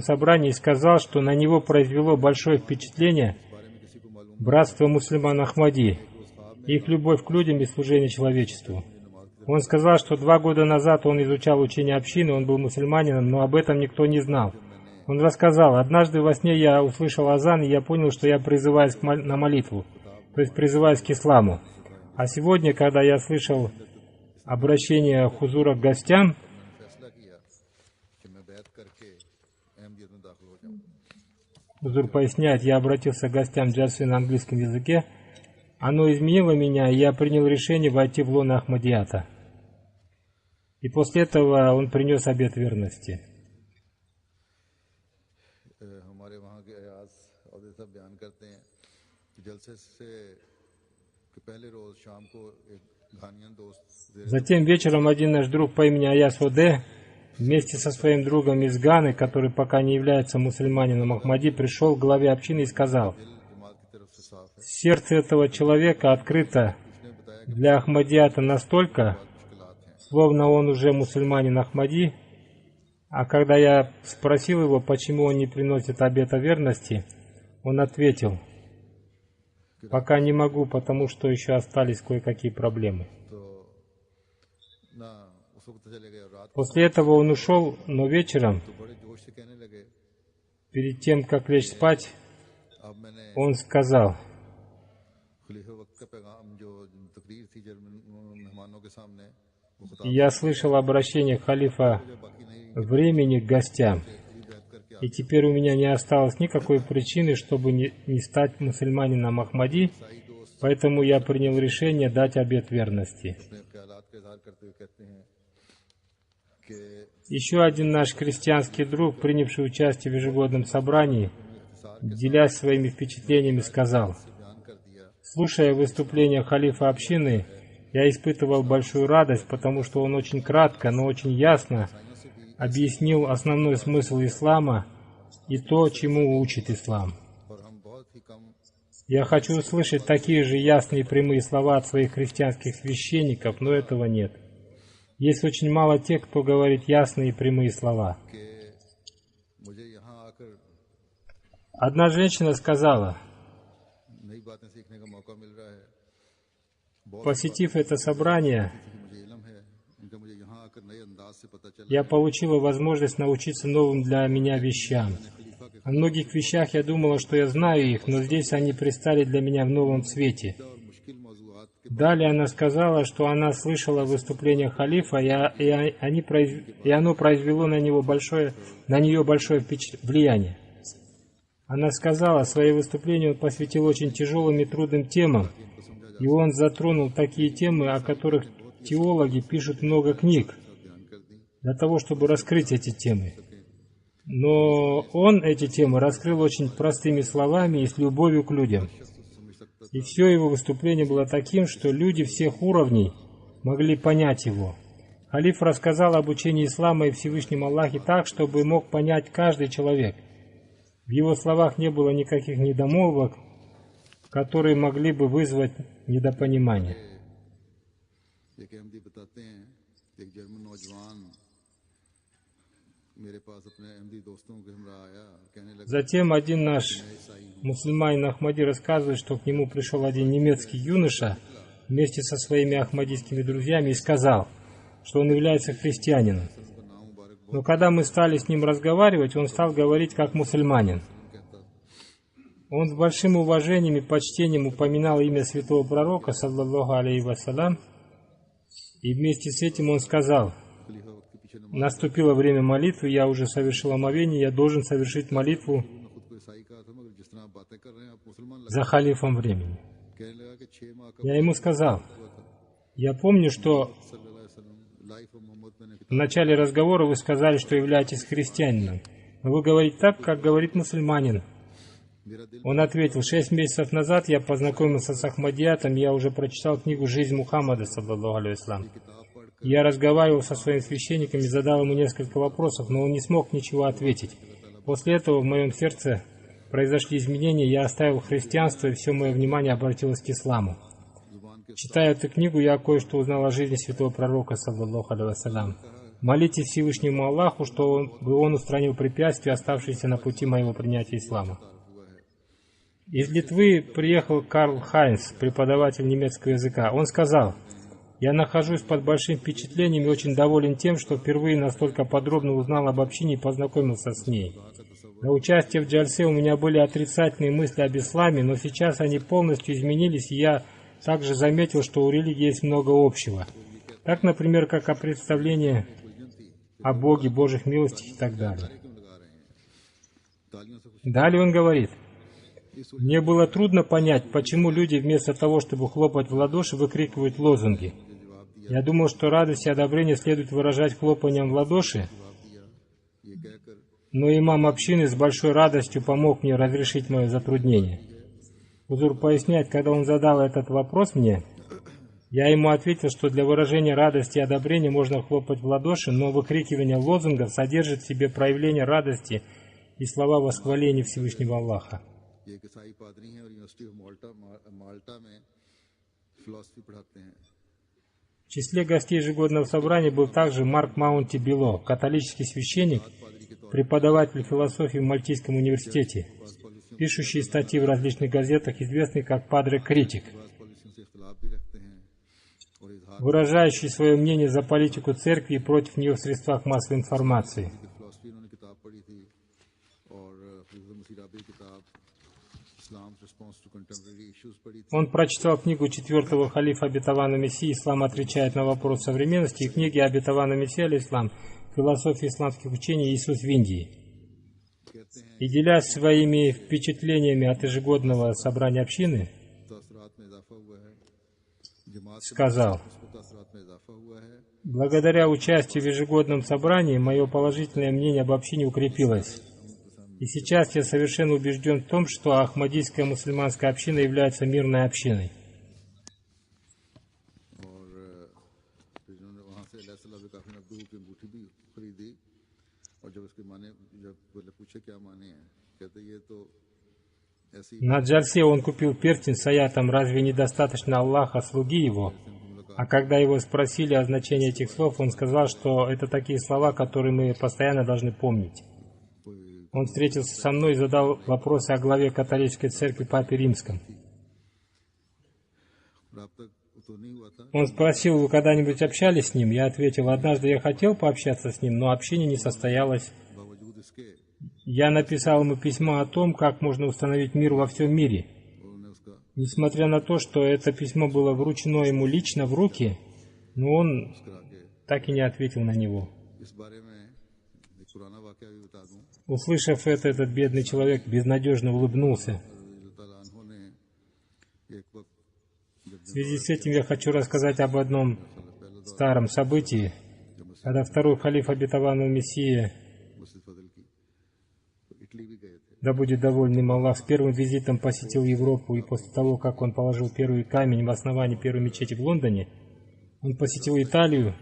собрании и сказал, что на него произвело большое впечатление братство мусульман Ахмади, их любовь к людям и служение человечеству. Он сказал, что 2 года назад он изучал учение общины, он был мусульманином, но об этом никто не знал. Он рассказал: однажды во сне я услышал азан, и я понял, что я призываюсь на молитву, то есть призываюсь к исламу. А сегодня, когда я слышал обращение Хузура к гостям, Хузур поясняет, я обратился к гостям джальсы на английском языке, оно изменило меня, и я принял решение войти в лоно Ахмадията. И после этого он принес обет верности. Затем вечером один наш друг по имени Аяс Оде вместе со своим другом из Ганы, который пока не является мусульманином Ахмади, пришел к главе общины и сказал: сердце этого человека открыто для Ахмадията настолько, словно он уже мусульманин Ахмади. А когда я спросил его, почему он не приносит обета верности, он ответил: пока не могу, потому что еще остались кое-какие проблемы. После этого он ушел, но вечером перед тем, как лечь спать, अब मैंने он сказал: खलीफा वक्त का पैगाम जो तकरीर थी जर्मन मेहमानों के सामने वो खिताब «Я слышал обращение халифа बाकी नहीं времени к гостям, बैत करके и теперь у меня не осталось никакой причины, чтобы не стать мусульманином Ахмади, поэтому я принял решение дать обет верности». अपने ख्यालात का इजहार करते हुए कहते हैं कि Еще один наш христианский друг, принявший участие в ежегодном собрании, делясь своими впечатлениями, сказал: बयान कर दिया «Слушая выступление халифа общины, я испытывал большую радость, потому что он очень кратко, но очень ясно объяснил основной смысл ислама и то, чему учит ислам. और हम बहुत ही कम Я хочу услышать такие же ясные и прямые слова от своих христианских священников, но этого нет. Есть очень мало тех, кто говорит ясные и прямые слова». कि मुझे यहाँ आकर Одна женщина сказала, नई बातें सीखने का मौका मिल रहा है बहुत посетив это собрание, मुझे इल्म है इनका मुझे यहाँ आकर नए अंदाज से पता चला я получила возможность научиться новым для меня вещам. О многих вещах я думала, что я знаю их, но здесь они предстали для меня в новом свете. और मुश्किल मौजूआत के Далее она сказала, что она слышала выступление халифа, и оно произвело на нее большое влияние. Она сказала, свои выступления он посвятил очень тяжелым и трудным темам, и он затронул такие темы, о которых теологи пишут много книг, для того, чтобы раскрыть эти темы. Но он эти темы раскрыл очень простыми словами и с любовью к людям. И все его выступление было таким, что люди всех уровней могли понять его. Халиф рассказал об учении ислама и Всевышнем Аллахе так, чтобы мог понять каждый человек. В его словах не было никаких недомолвок, которые могли бы вызвать недопонимание. एक अहमदी बताते हैं कि एक जर्मन नौजवान मेरे पास अपने अहमदी दोस्तों के हमरा आया कहने लगा Затем один наш мусульманин Ахмади рассказывает, что к нему пришел один немецкий юноша вместе со своими ахмадийскими друзьями и сказал, что он является христианином. Но когда мы стали с ним разговаривать, он стал говорить как мусульманин. Он с большим уважением и почтением упоминал имя святого пророка, саллаллаху алейхи вассалям, и вместе с этим он сказал: खलीफा वक्त के पीछे नमाज «Наступило время молитвы, я уже совершил омовение, я должен совершить молитву ने खुद को ईसाई कहा था मगर जिस तरह आप बातें कर रहे हैं आप मुसलमान за халифом времени». कहने लगा कि 6 माह का Я ему сказал: «Я помню, что सल्लल्लाहु अलैहि वसल्लम लाइफ ऑफ मोहम्मद मैंने в начале разговора вы сказали, что являетесь христианином, но вы говорите так, как говорит мусульманин». मेरा दिल Он ответил: 6 месяцев назад я познакомился с Ахмадиятом, я уже прочитал книгу «Жизнь Мухаммада», саллаллаху алейхи вассалям. किताब पढ़ Я разговаривал со своим священником и задал ему несколько вопросов, но он не смог ничего ответить. После этого в моем сердце произошли изменения, я оставил христианство, и все мое внимание обратилось к исламу. जुबान के Читая эту книгу, я кое-что узнал о жизни святого пророка, саллаллаху алейхи вассалям. Молитесь Всевышнему Аллаху, чтобы он устранил препятствия, оставшиеся на пути моего принятия ислама. Из Литвы приехал Карл Хайнц, преподаватель немецкого языка. Он сказал: «Я нахожусь под большим впечатлением и очень доволен тем, что впервые настолько подробно узнал об общине и познакомился с ней. До участия в джальсе у меня были отрицательные мысли об исламе, но сейчас они полностью изменились, и я также заметил, что у религии есть много общего. Так, например, как о представлении о Боге, Божьих милостях и так далее». Далее он говорит: «Мне было трудно понять, почему люди вместо того, чтобы хлопать в ладоши, выкрикивают лозунги. Я думал, что радость и одобрение следует выражать хлопанием в ладоши, но имам общины с большой радостью помог мне разрешить мое затруднение». Хузур поясняет, когда он задал этот вопрос мне, я ему ответил, что для выражения радости и одобрения можно хлопать в ладоши, но выкрикивание лозунгов содержит в себе проявление радости и слова восхваления Всевышнего Аллаха. ये एक ईसाई पादरी हैं और यूनिवर्सिटी ऑफ माल्टा में फिलॉसफी पढ़ाते हैं В числе гостей ежегодного собрания был также Марк Маунти Било, католический священник, преподаватель философии в Мальтийском университете, пишущий статьи в различных газетах, известный как Падре Критик, पॉलिसियों से इख्तलाफ भी रखते हैं और इजहार выражающий свое мнение за политику церкви и против нее в средствах массовой информации. फिलॉसफी उन्होंने किताब पढ़ी थी और Он прочитал книгу 4-го халифа обетованного Мессии «Ислам отвечает на вопрос современности» и книги обетованного Мессии алейхиссалам «Философия исламских учений. Иисус в Индии». И делясь своими впечатлениями от ежегодного собрания общины, сказал: благодаря участию в ежегодном собрании мое положительное мнение об общине укрепилось. И сейчас я совершенно убежден в том, что Ахмадийская мусульманская община является мирной общиной. На Джальсе он купил перстень с аятом «Разве недостаточно Аллаха, слуги его?». А когда его спросили о значении этих слов, он сказал, что это такие слова, которые мы постоянно должны помнить. Он встретился со мной и задал вопросы о главе католической церкви Папе Римском. Он спросил: вы когда-нибудь общались с ним? Я ответил: однажды я хотел пообщаться с ним, но общение не состоялось. Я написал ему письмо о том, как можно установить мир во всем мире. Несмотря на то, что это письмо было вручено ему лично в руки, но он так и не ответил на него. Услышав это, этот бедный человек безнадежно улыбнулся. В связи с этим я хочу рассказать об одном старом событии, когда второй халиф обетованного Мессии, да будет доволен им Аллах, с первым визитом посетил Европу, и после того, как он положил первый камень в основании первой мечети в Лондоне, он посетил Италию,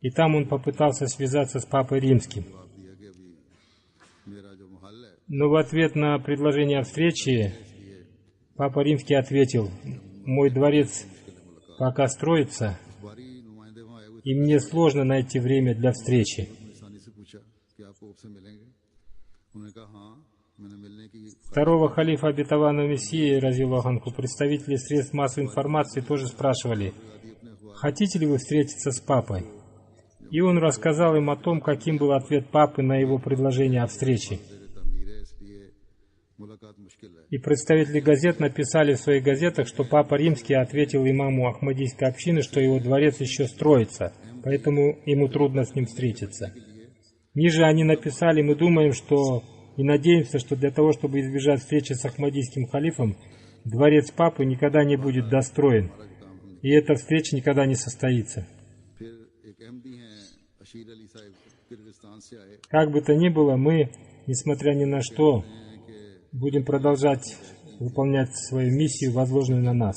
и там он попытался связаться с Папой Римским. Но в ответ на предложение о встрече Папа Римский ответил: мой дворец пока строится, и мне сложно найти время для встречи. Второго халифа обетованного Мессии, разъяллаху анху, представители средств массовой информации тоже спрашивали: хотите ли вы встретиться с папой? И он рассказал им о том, каким был ответ папы на его предложение о встрече. И представители газет написали в своих газетах, что Папа Римский ответил имаму Ахмадийской общины, что его дворец еще строится, поэтому ему трудно с ним встретиться. Ниже они написали: мы думаем, что и надеемся, что для того, чтобы избежать встречи с Ахмадийским халифом, дворец Папы никогда не будет достроен, и эта встреча никогда не состоится. Как бы то ни было, мы, несмотря ни на что, будем продолжать выполнять свою миссию, возложенную на нас.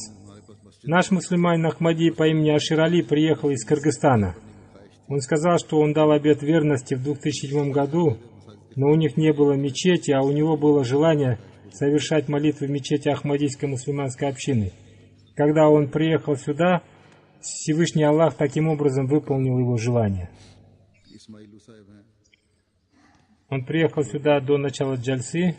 Наш мусульманин Ахмади по имени Ашир Али приехал из Кыргызстана. Он сказал, что он дал обет верности в 2007 году, но у них не было мечети, а у него было желание совершать молитвы в мечети Ахмадийской мусульманской общины. Когда он приехал сюда, Всевышний Аллах таким образом выполнил его желание. Он приехал сюда до начала джальсы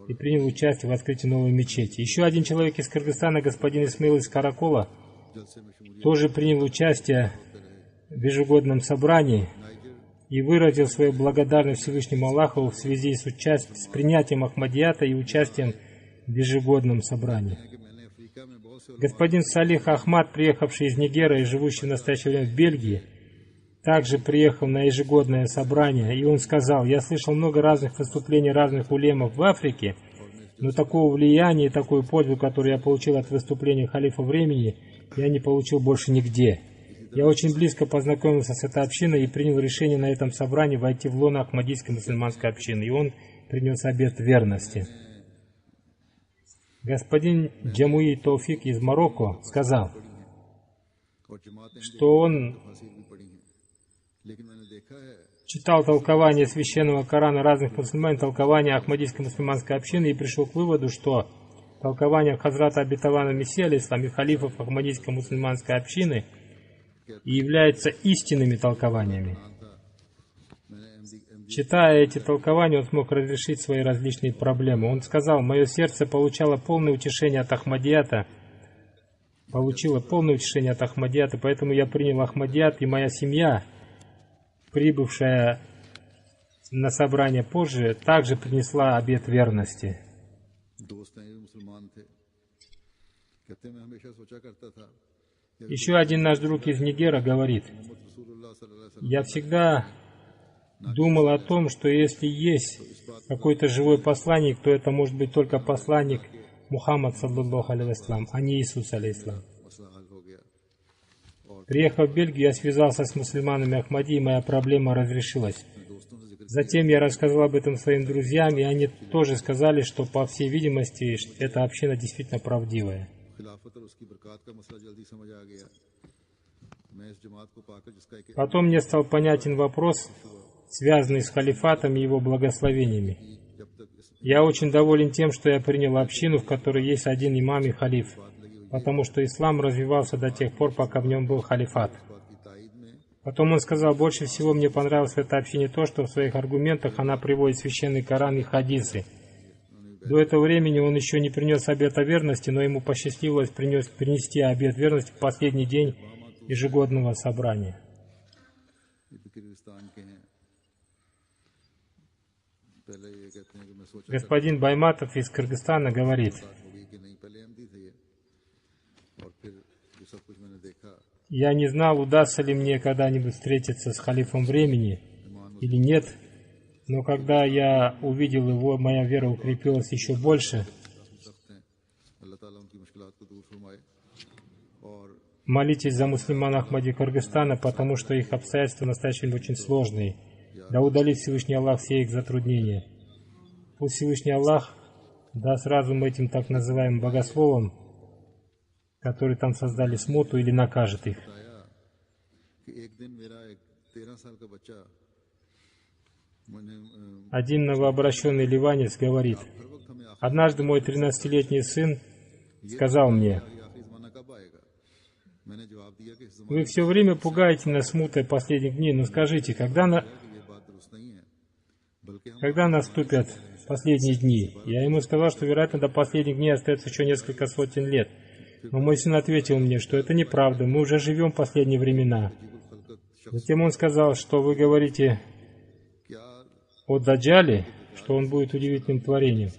и принял участие в открытии новой мечети. Еще один человек из Кыргызстана, господин Исмаил из Каракола, тоже принял участие в ежегодном собрании и выразил свою благодарность Всевышнему Аллаху в связи с принятием Ахмадията и участием в ежегодном собрании. Господин Салих Ахмад, приехавший из Нигера и живущий в настоящее время в Бельгии, также приехал на ежегодное собрание, и он сказал: я слышал много разных выступлений разных улемов в Африке, но такого влияния и такую пользу, которую я получил от выступления халифа времени, я не получил больше нигде. Я очень близко познакомился с этой общиной и принял решение на этом собрании войти в лоно Ахмадийской мусульманской общины, и он принес обет верности. Господин Джамуи Тауфик из Марокко сказал, что он читал толкование священного Корана разных мусульман, толкование Ахмадийской мусульманской общины, и пришел к выводу, что толкование Хазрата обетованного Мессии алейхиссалам и халифов Ахмадийской мусульманской общины являются истинными толкованиями. Читая эти толкования, он смог разрешить свои различные проблемы. Он сказал: мое сердце получило полное утешение от Ахмадията, поэтому я принял Ахмадият, и моя семья, прибывшая на собрание позже, также принесла обет верности. दोस्त हैं ये मुसलमान थे, कहते मैं हमेशा सोचा करता था Еще один наш друг из Нигера говорит: रसूलुल्लाह सल्लल्लाहु अलैहि я всегда думал о том, что если есть какой-то живой посланник, то это может быть только посланник Мухаммад, саллаллаху алейхи вассалям, а не Иисус, алейхиссалям. मसला हल हो गया। Приехав в Бельгию, я связался с мусульманами Ахмади, и моя проблема разрешилась. दोस्तों से जिक्र Затем я рассказал об этом своим друзьям, и они тоже сказали, что, по всей видимости, эта община действительно правдивая. खिलाफत और उसकी बरकत का मसला जल्दी समझ आ गया। मैं इस जमात को पाकर जिसका एक Потом мне стал понятен вопрос, связанный с халифатом и его благословениями. जब तक इस Я очень доволен тем, что я принял общину, в которой есть один имам и халиф, потому что ислам развивался до тех пор, пока в нем был халифат. बात की तायद में Потом он сказал, больше всего мне понравилось в этой общине то, что в своих аргументах она приводит священный Коран и хадисы. До этого времени он еще не принес обет о верности, но ему посчастливилось принести обет верности в последний день ежегодного собрания. ये भी किर्गिस्तान के हैं। पहले ये कहते हैं कि मैं सोचा Господин Байматов из Кыргызстана говорит: बात हो गई कि नहीं, पहले अहमदी थे ये, और फिर ये सब कुछ मैंने देखा। я не знал, удастся ли мне когда-нибудь встретиться с халифом времени или нет, но когда я увидел его, моя вера укрепилась еще больше. सख्त हैं, अल्लाह ताला उनकी मुश्किलात को दूर फरमाए। और Молитесь за мусульман Ахмади Кыргызстана, потому что их обстоятельства в настоящем очень сложные. Да удалит Всевышний Аллах все их затруднения. Пусть Всевышний Аллах даст разум этим так называемым богословам, которые там создали смуту, или накажет их. बताया कि एक दिन मेरा एक 13 साल का बच्चा मैंने Один новообращенный ливанец говорит: हर वक्त हमें однажды мой 13-летний сын сказал мне: ये आखिरी ज़माना कब आएगा। मैंने जवाब दिया कि इस вы все время пугаете нас смутой последних дней, но скажите, когда ज़माने ये बात दुरुस्त नहीं है, बल्कि हम когда наступят последние дни? Я ему сказал, что, вероятно, до последних дней остается еще несколько сотен лет. Но мой сын ответил мне, что это неправда, мы уже живем в последние времена. Затем он сказал, что вы говорите क्या о Даджале, что он будет удивительным творением.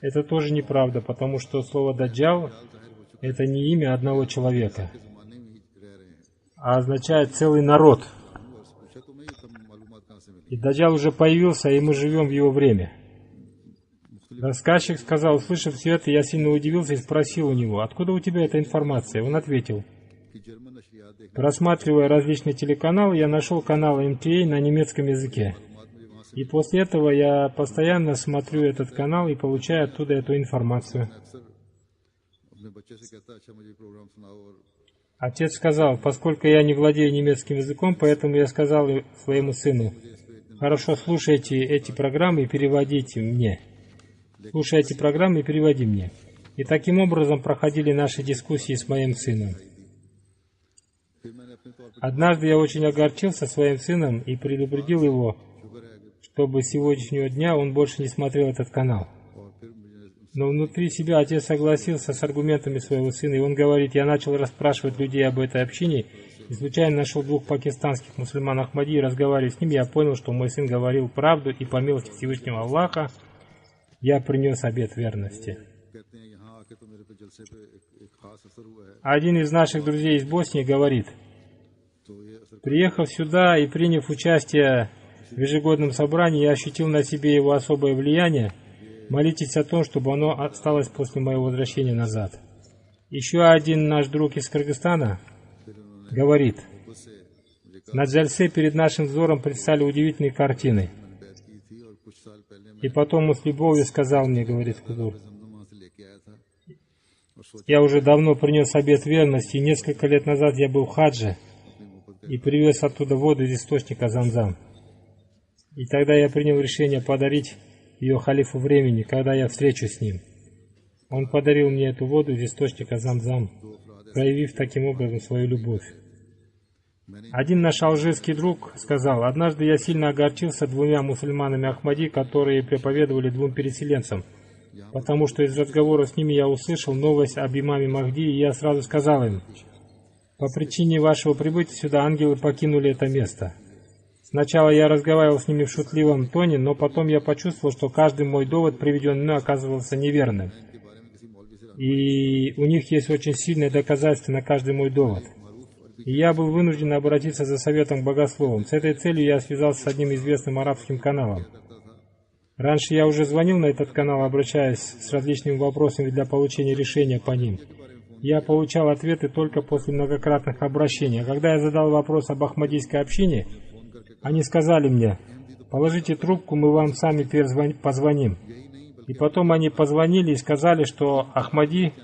Это тоже неправда, потому что слово «даджал» — это не имя одного человека, ज़माने में ही रह रहे हैं। а означает целый народ. पूछा तो मैं ये तब मालूमात कहाँ से मिली। И Даджал уже появился, и мы живем в его время. Рассказчик сказал, услышав все это, я сильно удивился и спросил у него: откуда у тебя эта информация? Он ответил: कि जर्मन नशरियात देखने просматривая различные телеканалы, я нашел канал МТА на немецком языке. मुझे वहाँ से И после этого я постоянно смотрю этот канал и получаю оттуда эту информацию. अक्सर अपने बच्चे से कहता अच्छा मुझे प्रोग्राम सुनाओ। और Отец сказал, поскольку я не владею немецким языком, поэтому я сказал своему сыну: хорошо, слушайте эти программы и переводите мне. Слушай эти программы и переводи мне. И таким образом проходили наши дискуссии с моим сыном. फिर मैंने अपने तौर पर Однажды я очень огорчился своим сыном и предупредил его, शुक्र है कि чтобы с сегодняшнего дня он больше не смотрел этот канал. और फिर मुझे Но внутри себя отец согласился с аргументами своего сына, и он говорит: я начал расспрашивать людей об этой общине, и случайно нашел двух пакистанских мусульман Ахмади, и разговаривая с ними, я понял, что мой сын говорил правду, и по милости Всевышнего Аллаха я принес обет верности. कहते हैं यहाँ आके तो मेरे पे जलसे पे एक खास असर हुआ है। Один из наших друзей из Боснии говорит: तो ये असर приехав сюда и приняв участие в ежегодном собрании, я ощутил на себе его особое влияние. Молитесь о том, чтобы оно осталось после моего возвращения назад. Еще один наш друг из Кыргызстана говорит: से मुझे на джальсе перед нашим взором предстали удивительные картины. मैंने बैत की थी और कुछ साल पहले मैं И потом он с любовью сказал мне, говорит Кудур: जमजम वहाँ से लेके आया था और सोचा я уже давно принес обет верности, и несколько лет назад я был в хадже и привез оттуда воду из источника Замзам. И тогда я принял решение подарить ее халифу времени, когда я встречусь с ним. Он подарил мне эту воду из источника Замзам, проявив таким образом свою любовь. Один наш алжирский друг сказал: однажды я сильно огорчился двумя мусульманами Ахмади, которые проповедовали двум переселенцам, потому что из разговора с ними я услышал новость об имаме Махди, и я сразу сказал им: по причине вашего прибытия сюда ангелы покинули это место. Сначала я разговаривал с ними в шутливом тоне, но потом я почувствовал, что каждый мой довод, приведенный мной, оказывался неверным. И у них есть очень сильное доказательство на каждый мой довод. И я был вынужден обратиться за советом к богословам. С этой целью я связался с одним известным арабским каналом. Раньше я уже звонил на этот канал, обращаясь с различными вопросами для получения решения по ним. Я получал ответы только после многократных обращений. А когда я задал вопрос об ахмадийской общине, они сказали мне: «Положите трубку, мы вам сами позвоним». И потом они позвонили и сказали, что Ахмади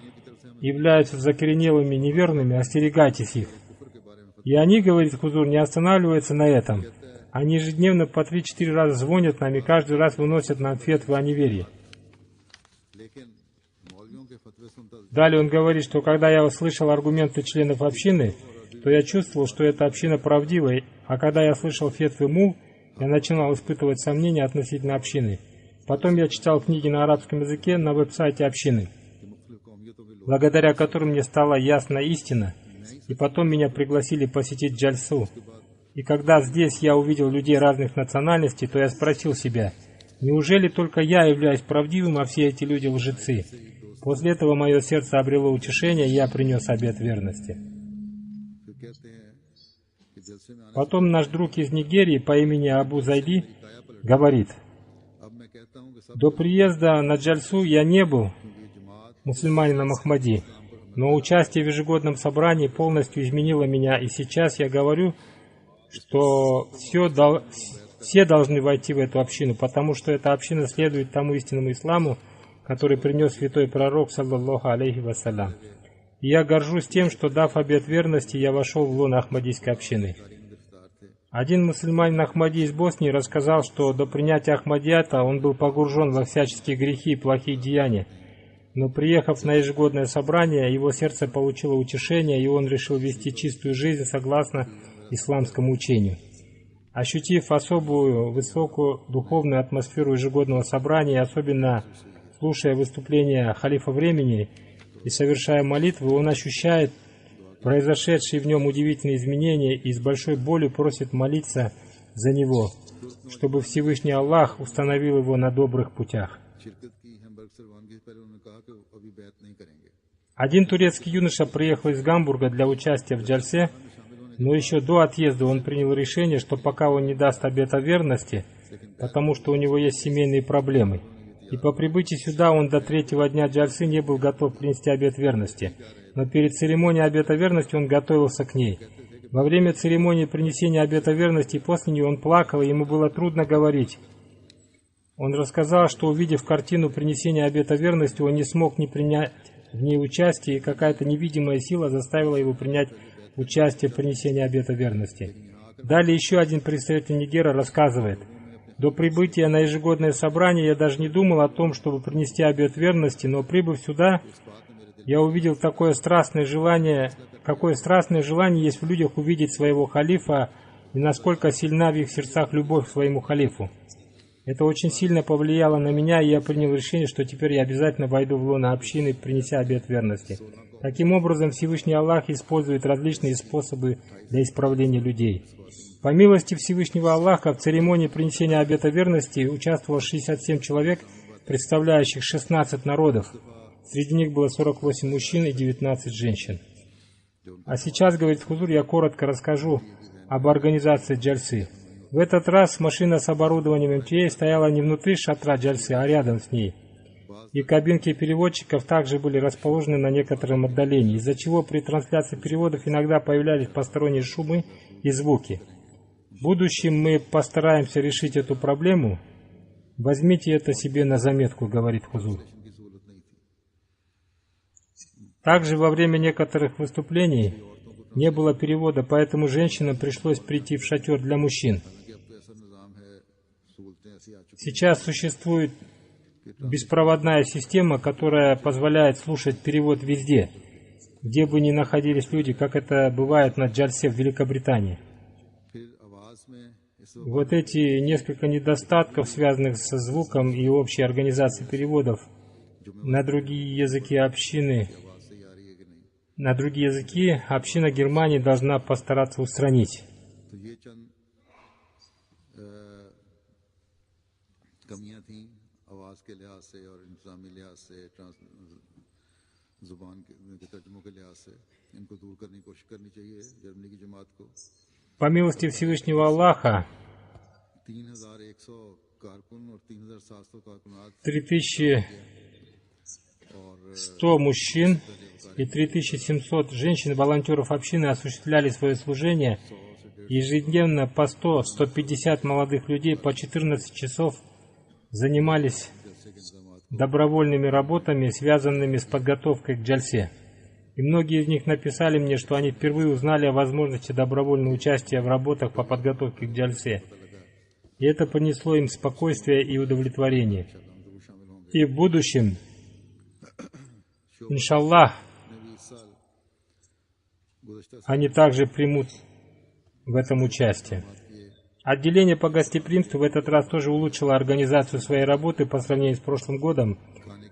являются закоренелыми неверными, остерегайтесь их. И они, говорит Хузур, не останавливаются на этом. Они ежедневно по 3-4 раза звонят нам и каждый раз выносят нам фетвы о неверии. Далее он говорит, что когда я услышал аргументы членов общины, то я чувствовал, что эта община правдивая, а когда я слышал фетвы мул, я начинал испытывать сомнения относительно общины. Потом я читал книги на арабском языке на веб-сайте общины, благодаря которым мне стала ясна истина, и потом меня пригласили посетить джальсу. И когда здесь я увидел людей разных национальностей, то я спросил себя: неужели только я являюсь правдивым, а все эти люди лжецы? После этого мое сердце обрело утешение, и я принес обет верности. Потом наш друг из Нигерии по имени Абу Зайди говорит: до приезда на джальсу я не был мусульманином Ахмади, но участие в ежегодном собрании полностью изменило меня, и сейчас я говорю, что все должны войти в эту общину, потому что эта община следует тому истинному исламу, который принес святой пророк, саллаллаху алейхи вассалям. И я горжусь тем, что, дав обет верности, я вошел в лоно Ахмадийской общины. Один мусульманин Ахмади из Боснии рассказал, что до принятия Ахмадията он был погружен во всяческие грехи и плохие деяния, но приехав на ежегодное собрание, его сердце получило утешение, и он решил вести чистую жизнь согласно исламскому учению. Ощутив особую высокую духовную атмосферу ежегодного собрания, особенно слушая выступления халифа времени и совершая молитвы, он ощущает произошедшие в нем удивительные изменения и с большой болью просит молиться за него, чтобы Всевышний Аллах установил его на добрых путях. Один турецкий юноша приехал из Гамбурга для участия в джальсе, но еще до отъезда он принял решение, что пока он не даст обета верности, потому что у него есть семейные проблемы. И по прибытии сюда он до 3-го дня джальсы не был готов принести обет верности. Но перед церемонией обета верности он готовился к ней. Во время церемонии принесения обета верности после нее он плакал, и ему было трудно говорить. Он рассказал, что, увидев картину принесения обета верности, он не смог не принять в ней участие, и какая-то невидимая сила заставила его принять участие в принесении обета верности. Далее еще один представитель Нигера рассказывает: до прибытия на ежегодное собрание я даже не думал о том, чтобы принести обет верности, но прибыв сюда, я увидел какое страстное желание есть в людях увидеть своего халифа и насколько сильна в их сердцах любовь к своему халифу. Это очень сильно повлияло на меня, и я принял решение, что теперь я обязательно войду в лоно общины, принеся обет верности. Таким образом, Всевышний Аллах использует различные способы для исправления людей. По милости Всевышнего Аллаха в церемонии принесения обета верности участвовало 67 человек, представляющих 16 народов. Среди них было 48 мужчин и 19 женщин. А сейчас, говорит Хузур, я коротко расскажу об организации джальсы. В этот раз машина с оборудованием МТА стояла не внутри шатра джальсы, а рядом с ней. И кабинки переводчиков также были расположены на некотором отдалении, из-за чего при трансляции переводов иногда появлялись посторонние шумы и звуки. В будущем мы постараемся решить эту проблему. Возьмите это себе на заметку, говорит Хузур. Также во время некоторых выступлений не было перевода, поэтому женщинам пришлось прийти в шатер для мужчин. Сейчас существует беспроводная система, которая позволяет слушать перевод везде, где бы ни находились люди, как это бывает на джальсе в Великобритании. Вот эти несколько недостатков, связанных со звуком и общей организацией переводов на другие языки община Германии должна постараться устранить. कमियां थीं आवाज़ के लिहाज से और इंतज़ामी लिहाज से ज़ुबान के तर्जुमों के लिहाज से इनको दूर करने की कोशिश करनी चाहिए जर्मनी की जमात को। По милости Всевышнего Аллаха, 3100 कारकुन और 3700 कारकुनात 3100 мужчин и 3700 женщин-волонтеров общины осуществляли свое служение. Ежедневно по 100-150 молодых людей по 14 часов занимались добровольными работами, связанными с подготовкой к джальсе. И многие из них написали мне, что они впервые узнали о возможности добровольного участия в работах по подготовке к джальсе. И это принесло им спокойствие и удовлетворение. И в будущем, иншаллах, они также примут в этом участие. Отделение по гостеприимству в этот раз тоже улучшило организацию своей работы по сравнению с прошлым годом.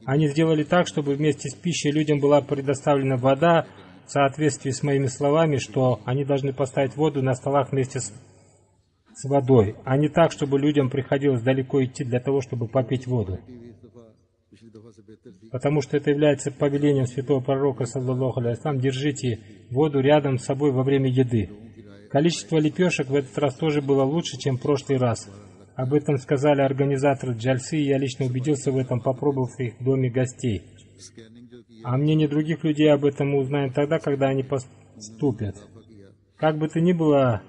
Они сделали так, чтобы вместе с пищей людям была предоставлена вода в соответствии с моими словами, что они должны поставить воду на столах вместе с водой, а не так, чтобы людям приходилось далеко идти для того, чтобы попить воду. Потому что это является повелением святого пророка, саллаллаху алейхи ва саллям, держите воду рядом с собой во время еды. Количество лепешек в этот раз тоже было лучше, чем в прошлый раз. Об этом сказали организаторы джальсы, и я лично убедился в этом, попробовав их в доме гостей. А мнение других людей об этом мы узнаем тогда, когда они поступят. Как бы то ни было,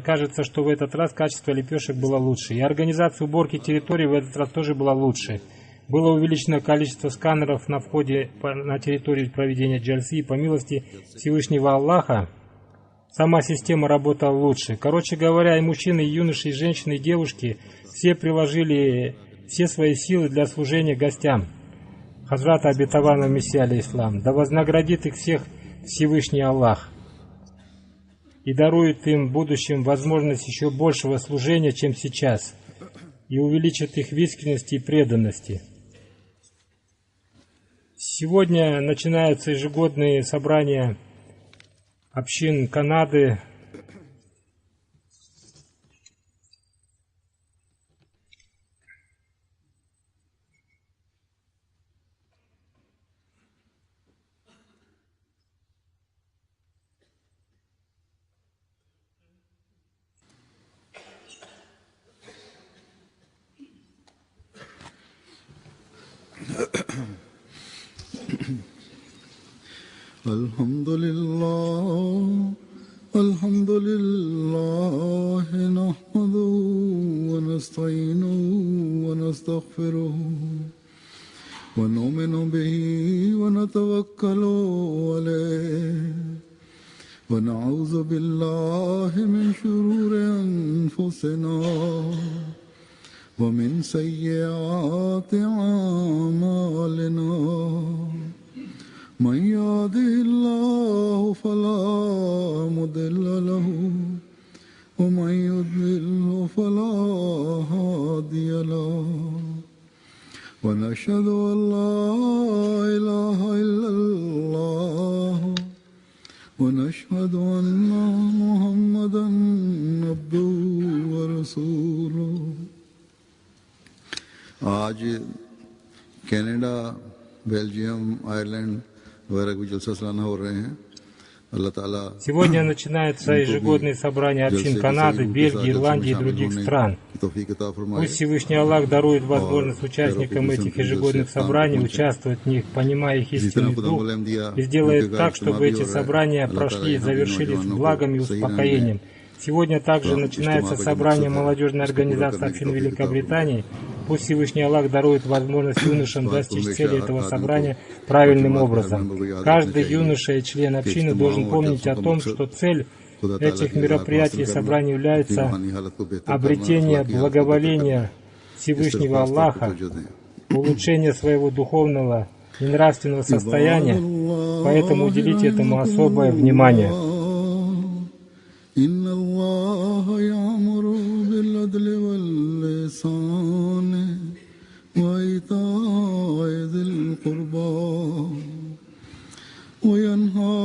кажется, что в этот раз качество лепешек было лучше. И организация уборки территории в этот раз тоже была лучше. Было увеличено количество сканеров на входе на территорию проведения джальсы, и по милости Всевышнего Аллаха сама система работала лучше. Короче говоря, и мужчины, и юноши, и женщины, и девушки все приложили все свои силы для служения гостям Хазрата обетованного Мессии алейхиссалам. Да вознаградит их всех Всевышний Аллах и дарует им в будущем возможность еще большего служения, чем сейчас, и увеличит их в искренности и преданности. Сегодня начинаются ежегодные собрания общин Канады. الحمد لله نحمده ونستعينه ونستغفره ونؤمن به ونتوكل عليه ونعوذ بالله من شرور أنفسنا ومن سيئات أعمالنا من يهده الله فلا مضل له ومن يضلل فلا هادي له ونشهد أن لا إله إلا الله ونشهد أن محمدا عبده ورسوله. आज कनाडा, बेल्जियम, आयरलैंड वगैरह कुछ जलसा सालाना हो रहे हैं. अल्लाह ताला Сегодня начинаются ежегодные собрания общин Канады, Бельгии, Ирландии и других стран. Пусть Всевышний Аллах дарует возможность участникам этих ежегодных собраний участвовать в них, понимая их истинный дух, и сделает так, чтобы эти собрания прошли и завершились благом и успокоением. Сегодня также начинается собрание молодежной организации общин Великобритании. Пусть Всевышний Аллах дарует возможность юношам достичь цели этого собрания правильным образом. Каждый юноша и член общины должен помнить о том, что цель этих мероприятий и собраний является обретение благоволения Всевышнего Аллаха, улучшение своего духовного и нравственного состояния, поэтому уделите этому особое внимание. إن الله يأمر بالعدل والإحسان وإيتاء ذي القربى وينهى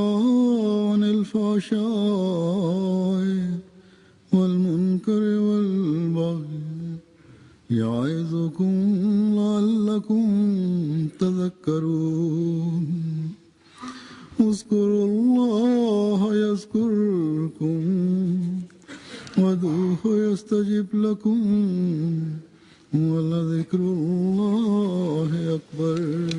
عن الفحشاء والمنكر والبغي يعظكم لعلكم تذكرون اذكروا الله يذكركم وادعوه يستجب لكم ولذكر الله أكبر.